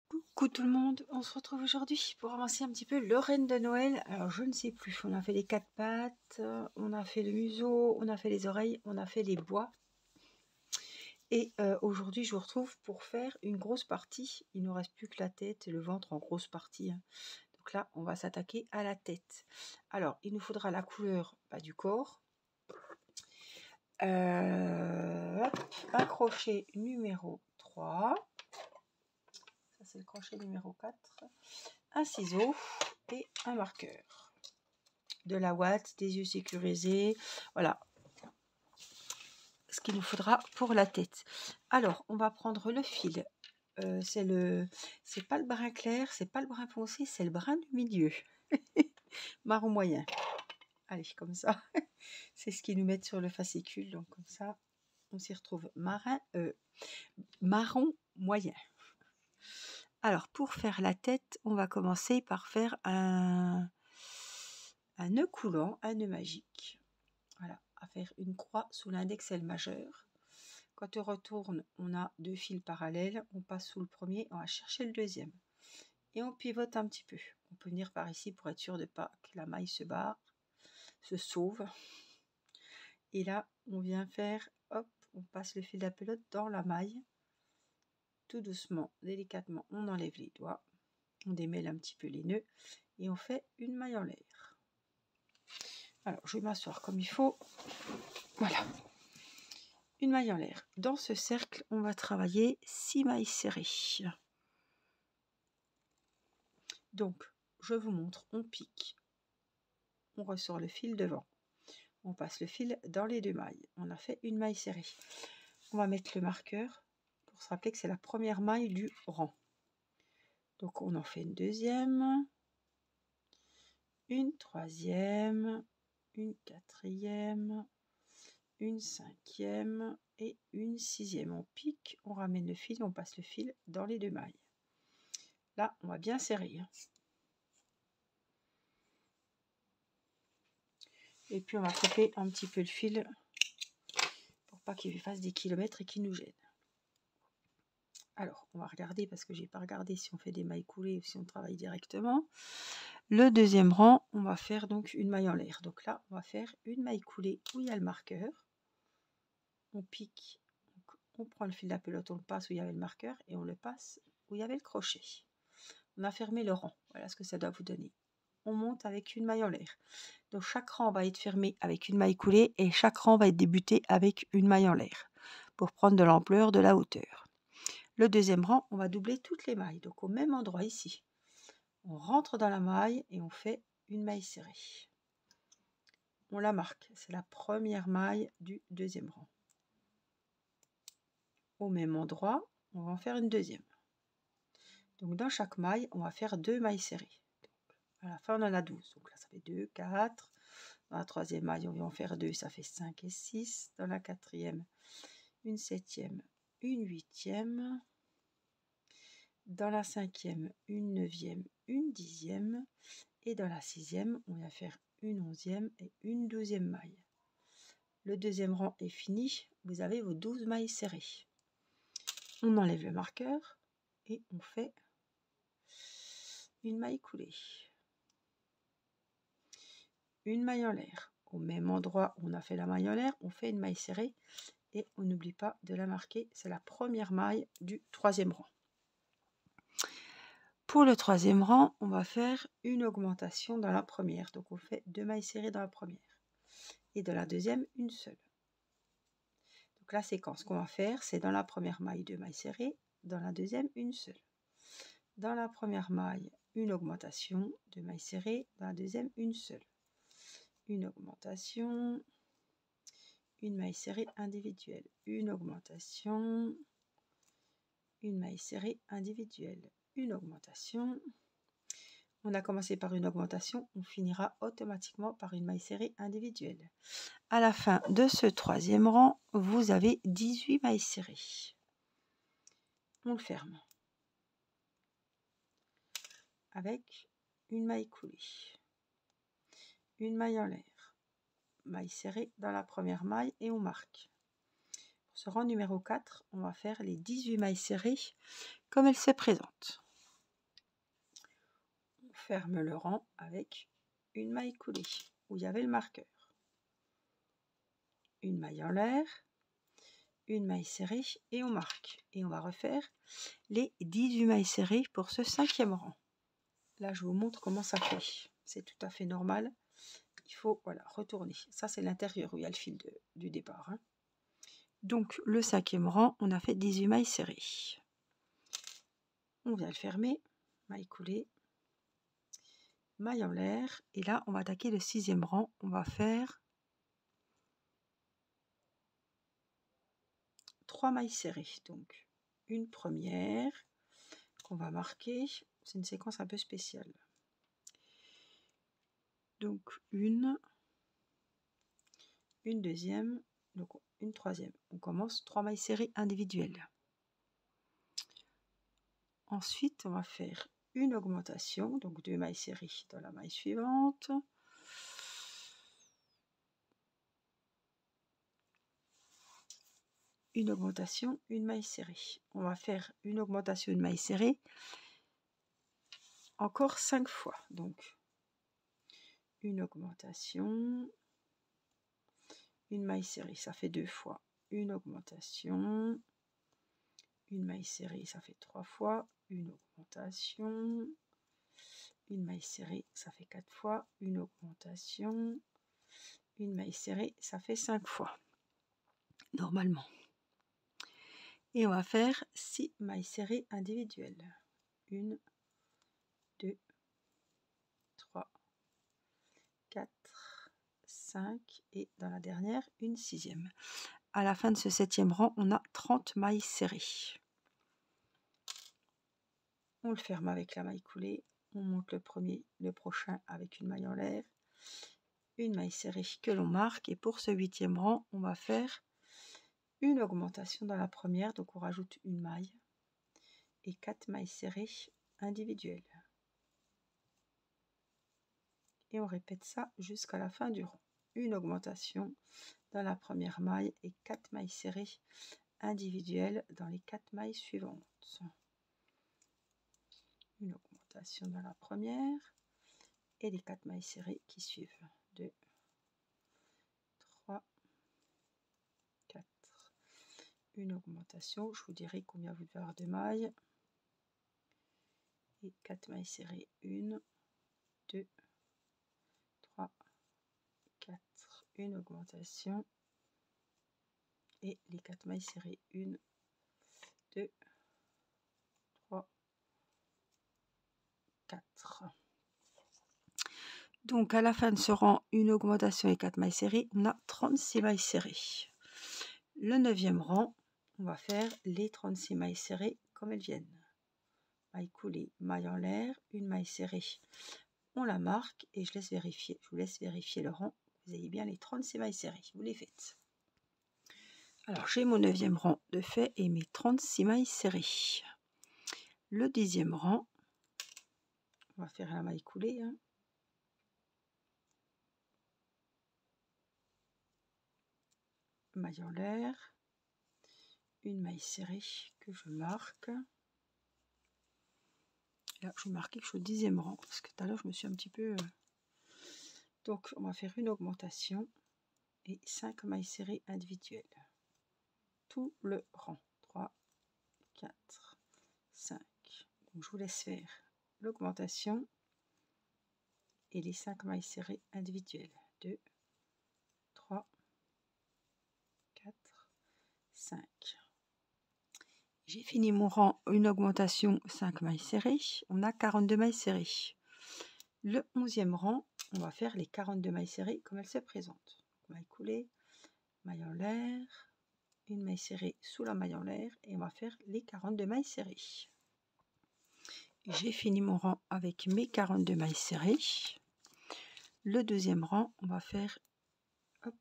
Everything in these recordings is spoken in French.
Coucou tout le monde, on se retrouve aujourd'hui pour avancer un petit peu le renne de Noël. Alors je ne sais plus, on a fait les quatre pattes, on a fait le museau, on a fait les oreilles, on a fait les bois. Et aujourd'hui je vous retrouve pour faire une grosse partie. Il ne nous reste plus que la tête et le ventre en grosse partie, hein. Donc là on va s'attaquer à la tête. Alors il nous faudra la couleur du corps. Un crochet numéro 3. Ça c'est le crochet numéro 4. Un ciseau et un marqueur. De la ouate, des yeux sécurisés, voilà ce qu'il nous faudra pour la tête. Alors on va prendre le fil, c'est pas le brun clair, c'est pas le brun foncé, c'est le brun du milieu. Marron moyen. Allez, comme ça, c'est ce qu'ils nous mettent sur le fascicule, donc comme ça on s'y retrouve. Marron moyen. Alors pour faire la tête, on va commencer par faire un nœud coulant, un nœud magique. Voilà, à faire une croix sous l'index et le majeur. Quand on retourne, on a deux fils parallèles, on passe sous le premier, on va chercher le deuxième. Et on pivote un petit peu. On peut venir par ici pour être sûr de pas que la maille se barre, se sauve. Et là, on vient faire, hop, on passe le fil de la pelote dans la maille. Tout doucement, délicatement, on enlève les doigts. On démêle un petit peu les nœuds et on fait une maille en l'air. Alors, je vais m'asseoir comme il faut. Voilà. Une maille en l'air. Dans ce cercle, on va travailler 6 mailles serrées. Donc, je vous montre, on pique, on ressort le fil devant, on passe le fil dans les deux mailles. On a fait une maille serrée. On va mettre le marqueur pour se rappeler que c'est la première maille du rang. Donc, on en fait une deuxième, une troisième, une quatrième, une cinquième et une sixième. On pique, on ramène le fil, on passe le fil dans les deux mailles. Là, on va bien serrer. Et puis, on va couper un petit peu le fil pour pas qu'il fasse des kilomètres et qu'il nous gêne. Alors, on va regarder parce que j'ai pas regardé si on fait des mailles coulées ou si on travaille directement. Le deuxième rang, on va faire donc une maille en l'air. Donc là, on va faire une maille coulée où il y a le marqueur. On pique, on prend le fil de la pelote, on le passe où il y avait le marqueur et on le passe où il y avait le crochet. On a fermé le rang. Voilà ce que ça doit vous donner. On monte avec une maille en l'air. Donc chaque rang va être fermé avec une maille coulée et chaque rang va être débuté avec une maille en l'air pour prendre de l'ampleur, de la hauteur. Le deuxième rang, on va doubler toutes les mailles. Donc au même endroit ici, on rentre dans la maille et on fait une maille serrée. On la marque, c'est la première maille du deuxième rang. Au même endroit, on va en faire une deuxième. Donc dans chaque maille, on va faire deux mailles serrées. Donc, à la fin, on en a 12. Donc là, ça fait 2, 4. Dans la troisième maille, on va en faire 2, ça fait 5 et 6. Dans la quatrième, une septième, une huitième. Dans la cinquième, une neuvième, une dixième. Et dans la sixième, on va faire une onzième et une douzième maille. Le deuxième rang est fini. Vous avez vos 12 mailles serrées. On enlève le marqueur et on fait une maille coulée. Une maille en l'air. Au même endroit où on a fait la maille en l'air, on fait une maille serrée et on n'oublie pas de la marquer. C'est la première maille du troisième rang. Pour le troisième rang, on va faire une augmentation dans la première. Donc on fait deux mailles serrées dans la première. Et dans la deuxième, une seule. Donc la séquence qu'on va faire, c'est dans la première maille, deux mailles serrées. Dans la deuxième, une seule. Dans la première maille, une augmentation, deux mailles serrées. Dans la deuxième, une seule. Une augmentation, une maille serrée individuelle. Une augmentation, une maille serrée individuelle. Une augmentation. On a commencé par une augmentation, on finira automatiquement par une maille serrée individuelle. À la fin de ce troisième rang, vous avez 18 mailles serrées. On le ferme avec une maille coulée, une maille en l'air, maille serrée dans la première maille et on marque. Pour ce rang numéro 4, on va faire les 18 mailles serrées comme elles se présentent. ferme le rang avec une maille coulée où il y avait le marqueur. Une maille en l'air, une maille serrée et on marque. Et on va refaire les 18 mailles serrées pour ce 5e rang. Là, je vous montre comment ça fait. C'est tout à fait normal. Il faut voilà, retourner. Ça, c'est l'intérieur où il y a le fil du départ. Hein. Donc, le 5e rang, on a fait 18 mailles serrées. On vient le fermer. Maille coulée. Maille en l'air. Et là, on va attaquer le 6e rang. On va faire 3 mailles serrées. Donc, une première qu'on va marquer. C'est une séquence un peu spéciale. Donc, une deuxième, donc une troisième. On commence 3 mailles serrées individuelles. Ensuite, on va faire une augmentation, donc 2 mailles serrées dans la maille suivante. Une augmentation, une maille serrée. On va faire une augmentation, une maille serrée encore 5 fois. Donc, une augmentation, une maille serrée, ça fait 2 fois. Une augmentation, une maille serrée, ça fait 3 fois. Une augmentation, une maille serrée, ça fait 4 fois. Une augmentation, une maille serrée, ça fait 5 fois. Normalement. Et on va faire 6 mailles serrées individuelles. 1, 2, 3, 4, 5 et dans la dernière, une 6e. À la fin de ce 7e rang, on a 30 mailles serrées. On le ferme avec la maille coulée. On monte le prochain avec une maille en l'air. Une maille serrée que l'on marque. Et pour ce 8e rang, on va faire une augmentation dans la première. Donc on rajoute une maille et 4 mailles serrées individuelles. Et on répète ça jusqu'à la fin du rang. Une augmentation dans la première maille et 4 mailles serrées individuelles dans les 4 mailles suivantes. Une augmentation dans la première et les 4 mailles serrées qui suivent. 2, 3, 4. Une augmentation, je vous dirai combien vous devez avoir de mailles. Et 4 mailles serrées, 1, 2, 3, 4. Une augmentation. Et les 4 mailles serrées, 1, 2, 3, 4. Donc à la fin de ce rang, une augmentation et 4 mailles serrées, on a 36 mailles serrées. Le 9e rang, on va faire les 36 mailles serrées comme elles viennent. Maille coulée, maille en l'air, une maille serrée. On la marque et je vous laisse vérifier le rang. Vous ayez bien les 36 mailles serrées, vous les faites. Alors j'ai mon 9e rang de fait et mes 36 mailles serrées. Le 10e rang, on va faire la maille coulée. Hein. Maille en l'air, une maille serrée que je marque. Là, je vais marquer que je suis au 10e rang parce que tout à l'heure je me suis un petit peu. Donc, on va faire une augmentation et 5 mailles serrées individuelles. Tout le rang. 3, 4, 5. Donc, je vous laisse faire l'augmentation et les 5 mailles serrées individuelles. 2, 3, 4, 5. J'ai fini mon rang, une augmentation, 5 mailles serrées. On a 42 mailles serrées. Le 11e rang, on va faire les 42 mailles serrées comme elles se présentent. Maille coulée, maille en l'air, une maille serrée sous la maille en l'air et on va faire les 42 mailles serrées. J'ai fini mon rang avec mes 42 mailles serrées. Le 2e rang, on va faire hop,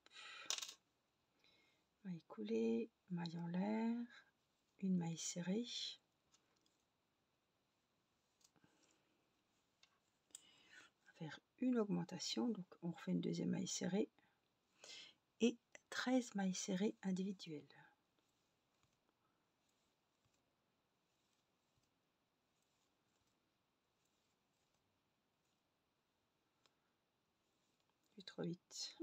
maille coulée, maille en l'air, une maille serrée. On va faire une augmentation, donc on refait une 2e maille serrée et 13 mailles serrées individuelles. trop vite.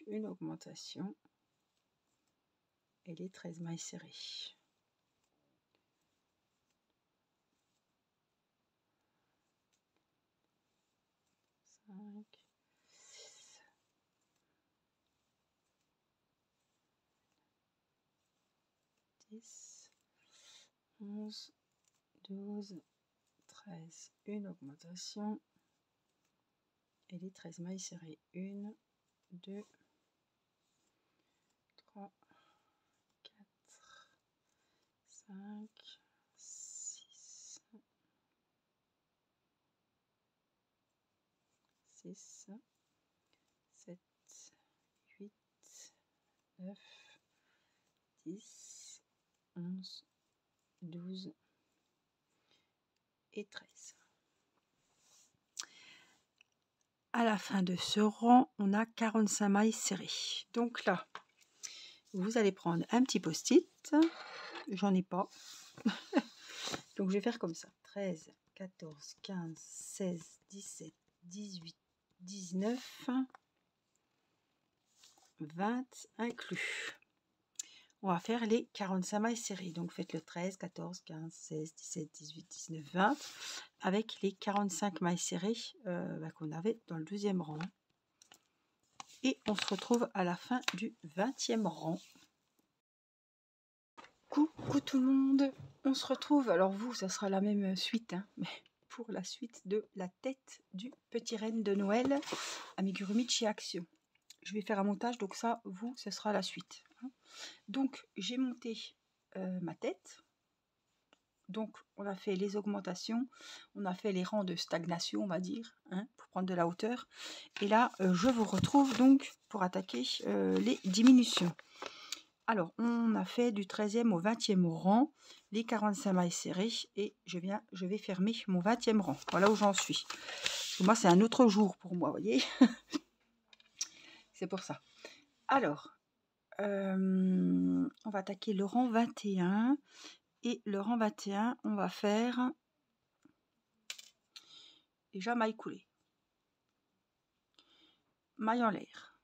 Une augmentation et les 13 mailles serrées. 5, 10, 11, 12, 13. Une augmentation et les 13 mailles serrées. 1, 2, 3, 4, 5, 6, 6, 7, 8, 9, 10, 11, 12 et 13. À la fin de ce rang, on a 45 mailles serrées. Donc là, vous allez prendre un petit post-it. J'en ai pas. Donc je vais faire comme ça. 13, 14, 15, 16, 17, 18, 19, 20 inclus. On va faire les 45 mailles serrées. Donc faites le 13, 14, 15, 16, 17, 18, 19, 20 avec les 45 mailles serrées qu'on avait dans le 12e rang. Et on se retrouve à la fin du 20e rang. Coucou tout le monde, on se retrouve. Alors vous, ça sera la même suite, hein, mais pour la suite de la tête du petit renne de Noël Amigurumi chez Action. Je vais faire un montage, donc ça, vous, ce sera la suite. Donc, j'ai monté ma tête. Donc, on a fait les augmentations, on a fait les rangs de stagnation, on va dire, hein, pour prendre de la hauteur. Et là, je vous retrouve donc pour attaquer les diminutions. Alors, on a fait du 13e au 20e rang, les 45 mailles serrées, et je vais fermer mon 20e rang. Voilà où j'en suis. Parce que moi, c'est un autre jour pour moi, vous voyez. C'est pour ça. Alors, on va attaquer le rang 21. Et le rang 21, on va faire déjà maille coulée. Maille en l'air.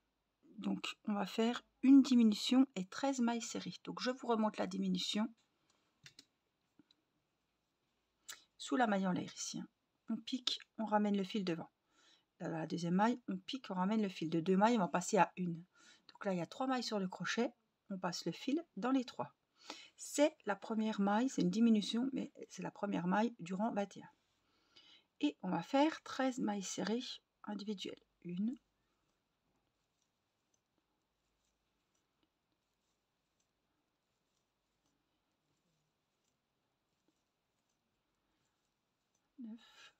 Donc, on va faire une diminution et 13 mailles serrées. Donc, je vous remonte la diminution. Sous la maille en l'air ici. Hein. On pique, on ramène le fil devant. Là, dans la deuxième maille, on pique, on ramène le fil de 2 mailles, on va passer à 1. Donc là, il y a 3 mailles sur le crochet. On passe le fil dans les 3. C'est la première maille, c'est une diminution, mais c'est la première maille du rang 21. Et on va faire 13 mailles serrées individuelles. 1, 9,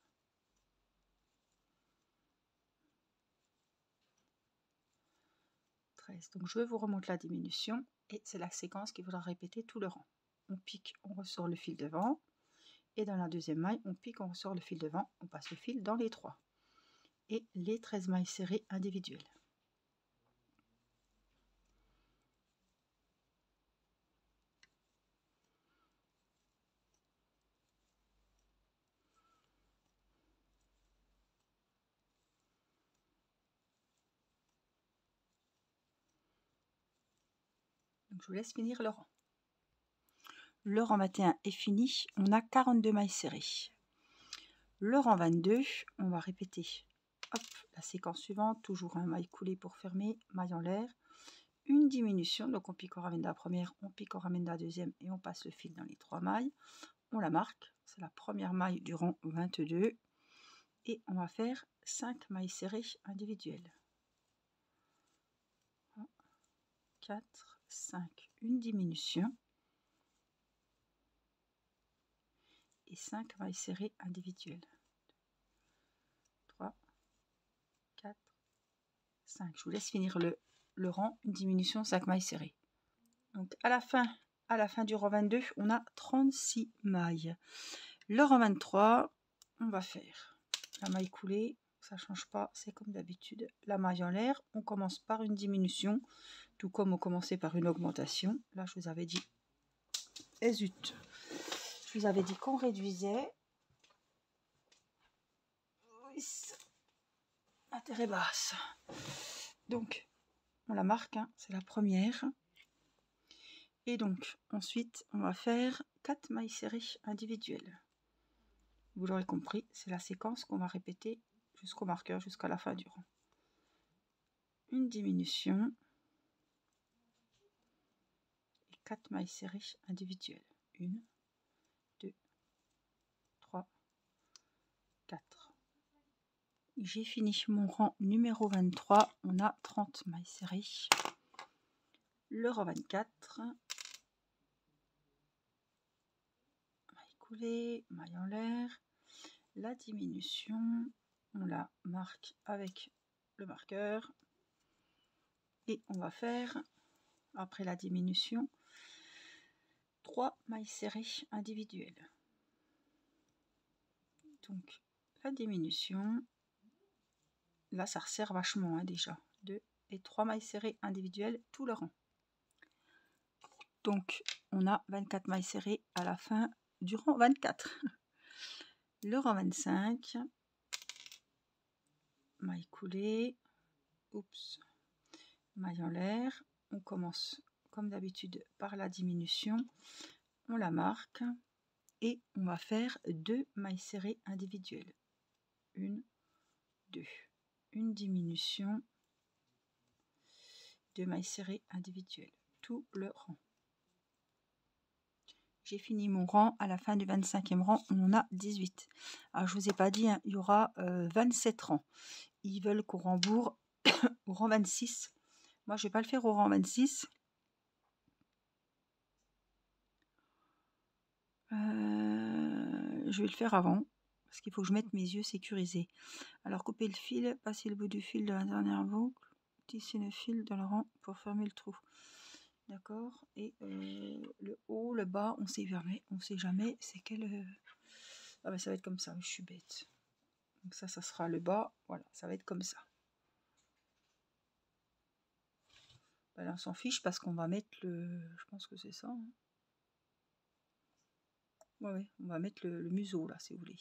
13. Donc je vous remonte la diminution et c'est la séquence qu'il faudra répéter tout le rang. On pique, on ressort le fil devant. Et dans la deuxième maille, on pique, on ressort le fil devant, on passe le fil dans les 3. Et les 13 mailles serrées individuelles. Donc je vous laisse finir le rang. Le rang 21 est fini, on a 42 mailles serrées. Le rang 22, on va répéter hop, la séquence suivante, toujours un maille coulée pour fermer, maille en l'air, une diminution, donc on pique, on ramène de la première, on pique, on ramène de la deuxième et on passe le fil dans les 3 mailles. On la marque, c'est la première maille du rang 22 et on va faire 5 mailles serrées individuelles. 4, 5, une diminution et 5 mailles serrées individuelles. 3, 4, 5. Je vous laisse finir le rang, une diminution, 5 mailles serrées. Donc à la fin du rang 22, on a 36 mailles. Le rang 23, on va faire la maille coulée, ça ne change pas, c'est comme d'habitude. La maille en l'air, on commence par une diminution, tout comme on commençait par une augmentation. Là, je vous avais dit, et zut, Je vous avais dit qu'on réduisait. Intérêt basse. Donc, on la marque, hein, c'est la première. Et donc, ensuite, on va faire 4 mailles serrées individuelles. Vous l'aurez compris, c'est la séquence qu'on va répéter jusqu'au marqueur, jusqu'à la fin du rang. Une diminution et 4 mailles serrées individuelles. 1, 2, 3, 4. J'ai fini mon rang numéro 23. On a 30 mailles serrées. Le rang 24. Maille coulée, maille en l'air. La diminution, on la marque avec le marqueur. Et on va faire, après la diminution, 3 mailles serrées individuelles. Donc, la diminution, là ça resserre vachement, hein, déjà. 2 et 3 mailles serrées individuelles tout le rang. Donc, on a 24 mailles serrées à la fin du rang 24. Le rang 25, maille coulée, oups, maille en l'air. On commence comme d'habitude par la diminution, on la marque et on va faire 2 mailles serrées individuelles. 1, 2, une diminution, 2 mailles serrées individuelles, tout le rang. J'ai fini mon rang. À la fin du 25e rang, on en a 18. Alors, je ne vous ai pas dit, hein, il y aura 27 rangs. Ils veulent qu'on rembourre au rang 26. Moi, je ne vais pas le faire au rang 26. Je vais le faire avant, parce qu'il faut que je mette mes yeux sécurisés. Alors, couper le fil, passer le bout du fil de la dernière boucle, tisser le fil dans le rang pour fermer le trou. D'accord. Et le haut, le bas, on sait jamais c'est quel... Ah ben ça va être comme ça, je suis bête. Donc ça sera le bas, voilà, ça va être comme ça. Ben là, on s'en fiche parce qu'on va mettre le... Je pense que c'est ça. Hein. Ouais, on va mettre le museau là, si vous voulez.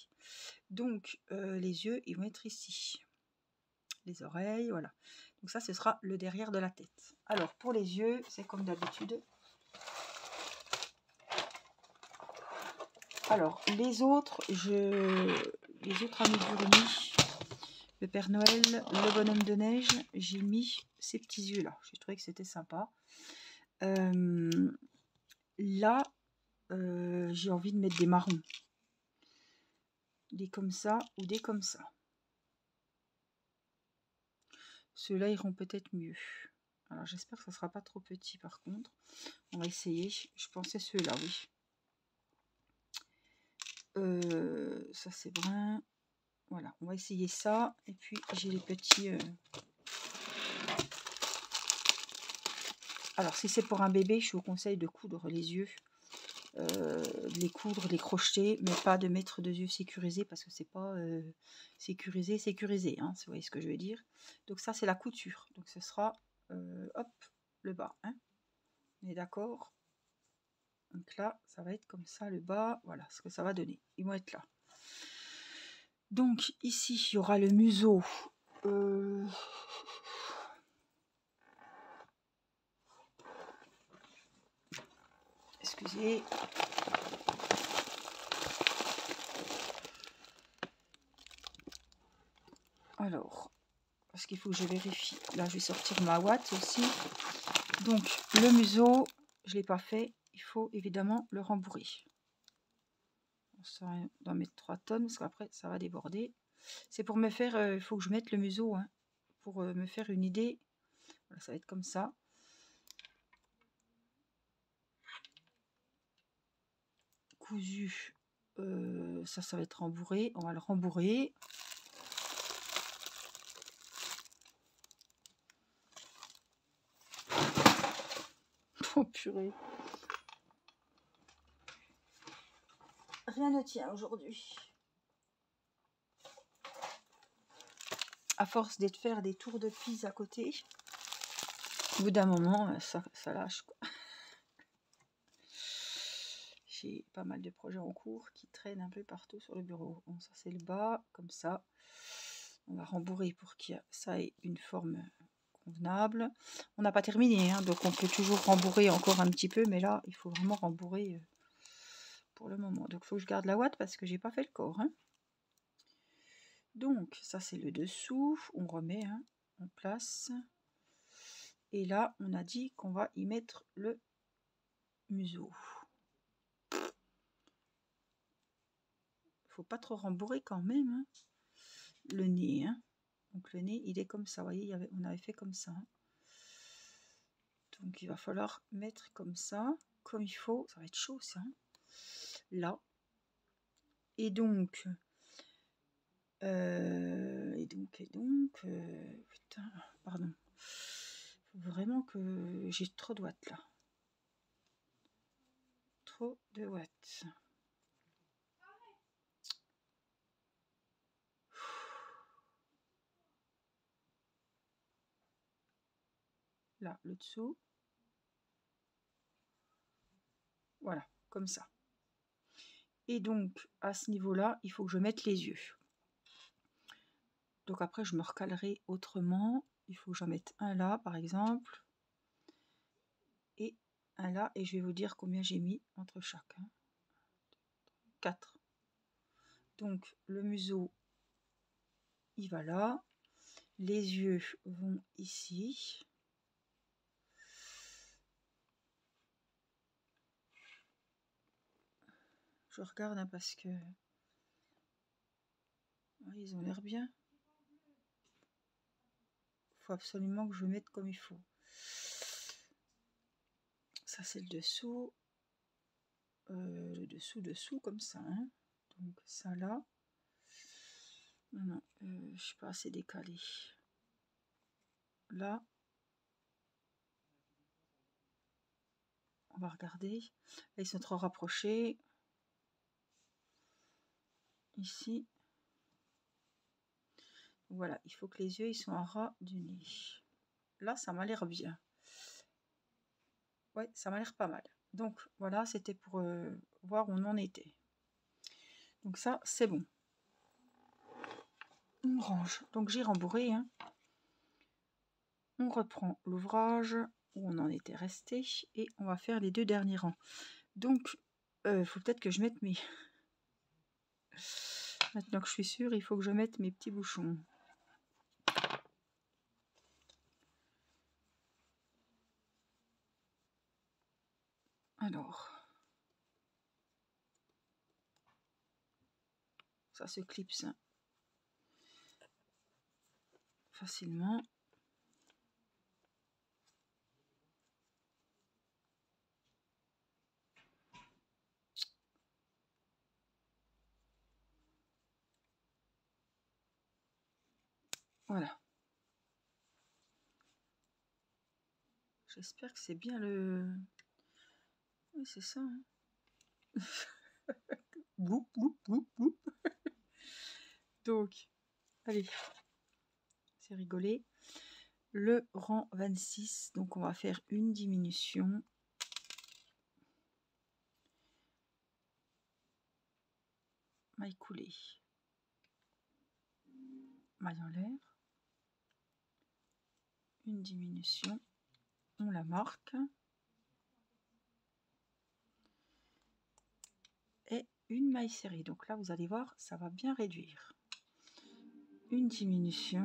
Donc, les yeux, ils vont être ici. Les oreilles, voilà. Donc ça, ce sera le derrière de la tête. Alors, pour les yeux, c'est comme d'habitude. Alors, les autres amigurumis, le Père Noël, le bonhomme de neige, j'ai mis ces petits yeux là. J'ai trouvé que c'était sympa. Là, j'ai envie de mettre des marrons. Des comme ça ou des comme ça. Ceux-là iront peut-être mieux. Alors j'espère que ça ne sera pas trop petit par contre. On va essayer. Je pensais ceux-là, oui. Ça c'est brun. Voilà, on va essayer ça. Et puis j'ai les petits... Alors si c'est pour un bébé, je vous conseille de coudre les yeux. De les coudre, les crocheter, mais pas de mettre de yeux sécurisés parce que c'est pas sécurisé, hein, vous voyez ce que je veux dire. Donc ça c'est la couture, donc ce sera hop, le bas, hein. On est d'accord. Donc là ça va être comme ça le bas, voilà ce que ça va donner, ils vont être là. Donc ici il y aura le museau. Excusez. Alors, parce qu'il faut que je vérifie. Là, je vais sortir ma ouate aussi. Donc, le museau, je ne l'ai pas fait. Il faut évidemment le rembourrer. Ça doit mettre 3 tonnes parce qu'après, ça va déborder. C'est pour me faire... il faut que je mette le museau, hein, pour me faire une idée. Voilà, ça va être comme ça. Cousu. Ça va être rembourré. On va le rembourrer. Oh purée. Rien ne tient aujourd'hui. À force d'être faire des tours de pise à côté, au bout d'un moment, ça lâche quoi. j'ai pas mal de projets en cours qui traînent un peu partout sur le bureau. Bon, ça c'est le bas, comme ça. On va rembourrer pour que ça ait une forme convenable. On n'a pas terminé, hein, donc on peut toujours rembourrer encore un petit peu, mais là, il faut vraiment rembourrer pour le moment. Donc, il faut que je garde la ouate parce que j'ai pas fait le corps. Hein. Donc, ça c'est le dessous. On remet en place. Et là, on a dit qu'on va y mettre le museau. Faut pas trop rembourrer quand même. Hein. Le nez. Hein. Donc le nez, il est comme ça. Vous voyez, on avait fait comme ça. Hein. Donc il va falloir mettre comme ça, comme il faut. Ça va être chaud ça. Hein. Là. Et donc, putain, pardon. Faut vraiment que j'ai trop de watts là. Trop de watts. Là, le dessous. Voilà, comme ça. Et donc, à ce niveau-là, il faut que je mette les yeux. Donc après, je me recalerai autrement. Il faut que j'en mette un là, par exemple. Et un là. Et je vais vous dire combien j'ai mis entre chaque. 4. Donc, le museau, il va là. Les yeux vont ici. Je regarde parce que ouais, ils ont l'air bien. Il faut absolument que je mette comme il faut. Ça c'est le dessous. Le dessous comme ça. Hein. Donc ça là. Non, je suis pas assez décalée. Là. On va regarder. Là, ils sont trop rapprochés. Ici. Voilà, il faut que les yeux ils soient en ras du nez. Là, ça m'a l'air bien. Ouais, ça m'a l'air pas mal. Donc, voilà, c'était pour voir où on en était. Donc ça, c'est bon. On range. Donc, j'ai rembourré. Hein. On reprend l'ouvrage où on en était resté. Et on va faire les 2 derniers rangs. Donc, il faut peut-être que je mette mes... Maintenant que je suis sûre, il faut que je mette mes petits bouchons. Alors... Ça se clipse facilement. Voilà. J'espère que c'est bien le... Oui, c'est ça. Hein. Boup, boup, boup, boup. Donc, allez, c'est rigolé. Le rang 26, donc on va faire une diminution. Maille coulée. Maille en l'air. Une diminution. On la marque. Et une maille serrée. Donc là, vous allez voir, ça va bien réduire. Une diminution.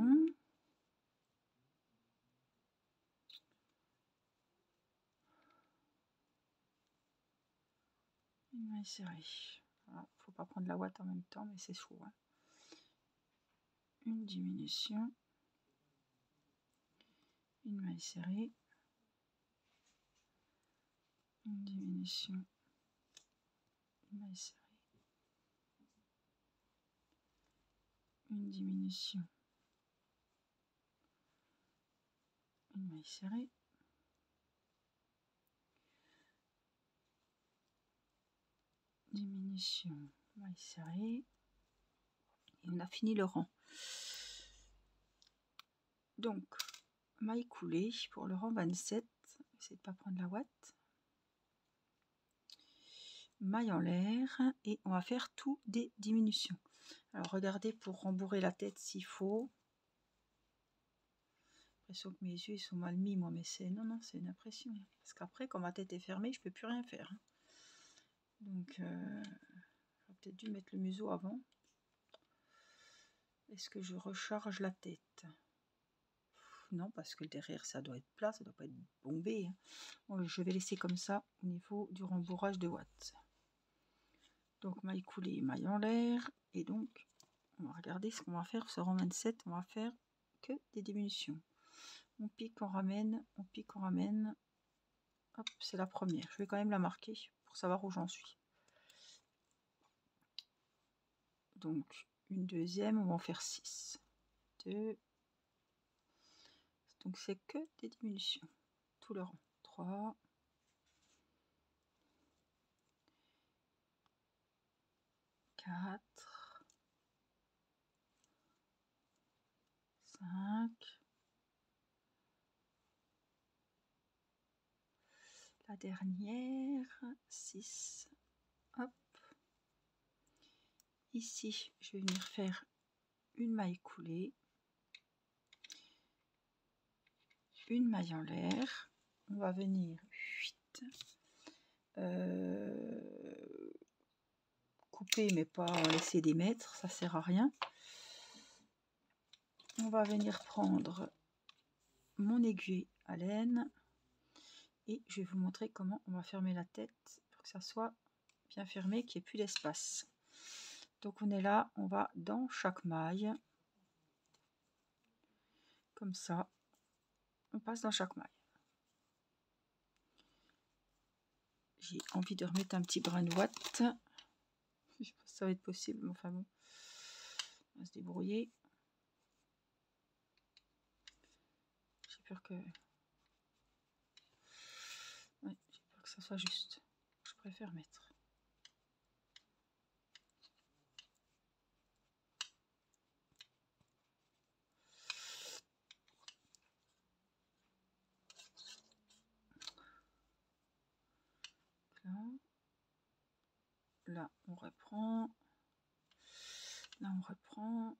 Une maille serrée. Voilà, faut pas prendre la ouate en même temps, mais c'est chaud. Hein. Une diminution. Une maille serrée. Une diminution. Une maille serrée. Une diminution. Une maille serrée. Diminution, maille serrée. Et on a fini le rang. Donc, maille coulée pour le rang 27. Essayez de ne pas prendre la ouate. maille en l'air et on va faire tout des diminutions. Alors regardez pour rembourrer la tête s'il faut. J'ai l'impression que mes yeux ils sont mal mis moi, mais c'est non, c'est une impression. Parce qu'après quand ma tête est fermée, je peux plus rien faire. Donc j'aurais peut-être dû mettre le museau avant. Est-ce que je recharge la tête? Non, parce que derrière ça doit être plat, ça doit pas être bombé. Bon, je vais laisser comme ça au niveau du rembourrage de watts. Donc maille coulée, maille en l'air, et donc on va regarder ce qu'on va faire sur rang 27. On va faire que des diminutions. On pique, on ramène, on pique, on ramène. Hop, c'est la première. Je vais quand même la marquer pour savoir où j'en suis. Donc une deuxième, on va en faire 6. 2. Donc c'est que des diminutions. Tout le rang. 3. 4. 5. La dernière, 6. Hop. Ici, je vais venir faire une maille coulée, une maille en l'air. On va venir couper, mais pas laisser des mètres, ça sert à rien. On va venir prendre mon aiguille à laine et je vais vous montrer comment on va fermer la tête pour que ça soit bien fermé, qu'il n'y ait plus d'espace. Donc on est là, on va dans chaque maille, comme ça, on passe dans chaque maille. J'ai envie de remettre un petit brin de watt. Je sais pas si ça va être possible, mais enfin bon, on va se débrouiller. J'ai peur que... Ouais, j'ai peur que ça soit juste. Je préfère mettre. Là, on reprend. Là, on reprend.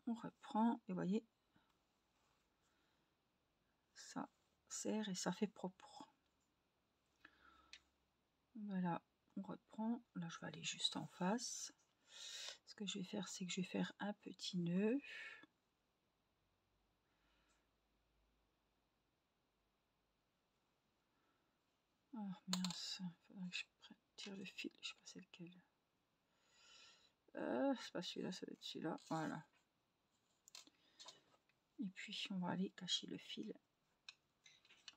On reprend. Et vous voyez, ça serre et ça fait propre. Voilà, on reprend. Là, je vais aller juste en face. Ce que je vais faire, c'est que je vais faire un petit nœud. Oh mince, il faudrait que je tire le fil, je sais pas c'est lequel. C'est pas celui-là, ça doit être celui-là. Voilà. Et puis on va aller cacher le fil.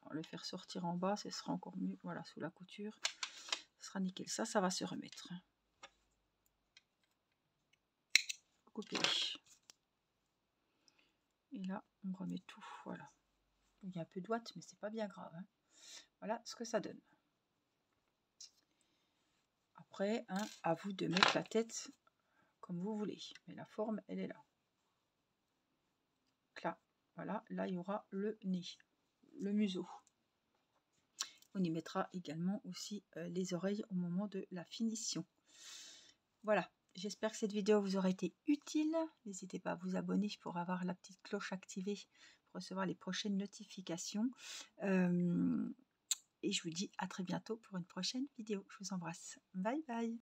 On va le faire sortir en bas, ce sera encore mieux. Voilà, sous la couture. Ce sera nickel. Ça va se remettre. Couper. Et là, on remet tout. Voilà. Il y a un peu de ouate, mais c'est pas bien grave. Hein. Voilà ce que ça donne. Après, hein, à vous de mettre la tête comme vous voulez. Mais la forme, elle est là. Là, voilà. Là, il y aura le nez, le museau. On y mettra également aussi les oreilles au moment de la finition. Voilà. J'espère que cette vidéo vous aura été utile. N'hésitez pas à vous abonner pour avoir la petite cloche activée pour recevoir les prochaines notifications. Et je vous dis à très bientôt pour une prochaine vidéo. Je vous embrasse. Bye bye.